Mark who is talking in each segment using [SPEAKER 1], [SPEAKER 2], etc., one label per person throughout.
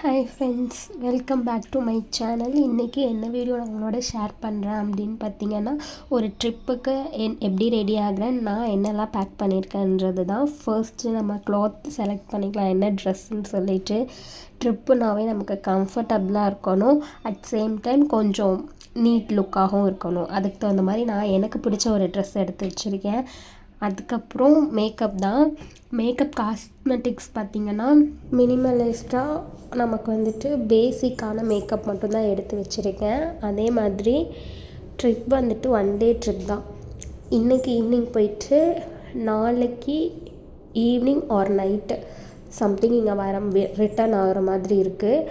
[SPEAKER 1] Hi friends, welcome back to my channel. இன்றைக்கி என்ன video நான் உங்களோட ஷேர் பண்ணுறேன் அப்படின்னு பார்த்தீங்கன்னா, ஒரு ட்ரிப்புக்கு எப்படி ரெடி ஆகிறேன், நான் என்னெல்லாம் பேக் பண்ணியிருக்கேன்றது தான். ஃபர்ஸ்ட்டு நம்ம க்ளாத் செலக்ட் பண்ணிக்கலாம், என்ன ட்ரெஸ்ஸுன்னு சொல்லிட்டு. ட்ரிப்புனாவே நமக்கு கம்ஃபர்டபுளாக இருக்கணும், அட் சேம் டைம் கொஞ்சம் நீட் லுக்காகவும் இருக்கணும். அதுக்கு தகுந்த மாதிரி நான் எனக்கு பிடிச்ச ஒரு ட்ரெஸ் எடுத்து வச்சுருக்கேன். அதுக்கப்புறம் மேக்கப் தான். மேக்கப் காஸ்மெட்டிக்ஸ் பார்த்திங்கன்னா மினிமலிஸ்ட்டாக நமக்கு வந்துட்டு பேசிக்கான மேக்கப் மட்டும்தான் எடுத்து வச்சுருக்கேன். அதே மாதிரி ட்ரிப் வந்துட்டு 1 டே ட்ரிப் தான். இன்றைக்கி ஈவினிங் போயிட்டு நாளைக்கு ஈவினிங் ஆர் நைட்டு சம்திங் இங்கே ரிட்டர்ன் ஆகிற மாதிரி இருக்குது.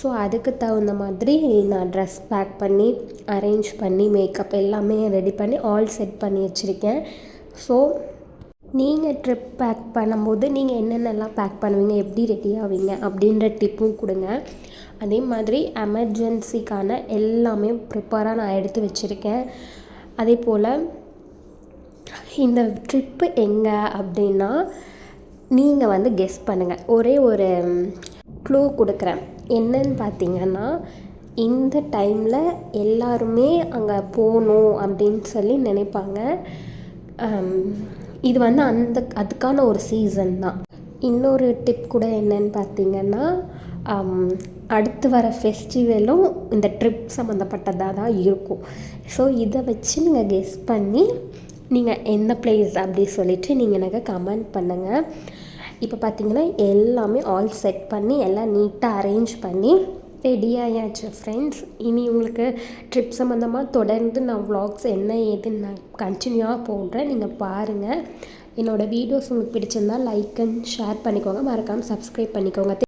[SPEAKER 1] ஸோ அதுக்கு தகுந்த மாதிரி நான் ட்ரெஸ் பேக் பண்ணி அரேஞ்ச் பண்ணி மேக்கப் எல்லாமே ரெடி பண்ணி ஆல் செட் பண்ணி வச்சுருக்கேன். ஸோ நீங்கள் ட்ரிப் பேக் பண்ணும்போது நீங்கள் என்னென்னலாம் பேக் பண்ணுவீங்க, எப்படி ரெடி ஆவீங்க அப்படின்ற டிப்பும் கொடுங்க. அதே மாதிரி எமர்ஜென்சிக்கான எல்லாமே ப்ரிப்பராக நான் எடுத்து வச்சுருக்கேன். அதே போல் இந்த ட்ரிப்பு எங்கே அப்படின்னா நீங்கள் கெஸ் பண்ணுங்கள். ஒரே ஒரு க்ளூ கொடுக்குறேன். என்னன்னு பார்த்தீங்கன்னா, இந்த டைமில் எல்லாருமே அங்கே போகணும் அப்படின்னு சொல்லி நினைப்பாங்க. இது அதுக்கான ஒரு சீசன் தான். இன்னொரு டிப் கூட என்னன்னு பார்த்தீங்கன்னா, அடுத்து வர ஃபெஸ்டிவலும் இந்த ட்ரிப் சம்மந்தப்பட்டதாக தான் இருக்கும். ஸோ இதை வச்சு நீங்கள் கெஸ் பண்ணி நீங்கள் எந்த பிளேஸ் அப்படி சொல்லிவிட்டு நீங்கள் எனக்கு கமெண்ட் பண்ணுங்கள். இப்போ பார்த்தீங்கன்னா எல்லாமே ஆல் செட் பண்ணி எல்லாம் நீட்டாக அரேஞ்ச் பண்ணி ரெடி ஆயாச்சு ஃப்ரெண்ட்ஸ். இனி உங்களுக்கு ட்ரிப் சம்மந்தமாக தொடர்ந்து நான் வ்ளாக்ஸ் என்ன ஏதுன்னு நான் கண்டினியூவாக போடுறேன், நீங்கள் பாருங்கள். என்னோடய வீடியோஸ் உங்களுக்கு பிடிச்சிருந்தால் லைக் அண்ட் ஷேர் பண்ணிக்கோங்க, மறக்காமல் சப்ஸ்கிரைப் பண்ணிக்கோங்க.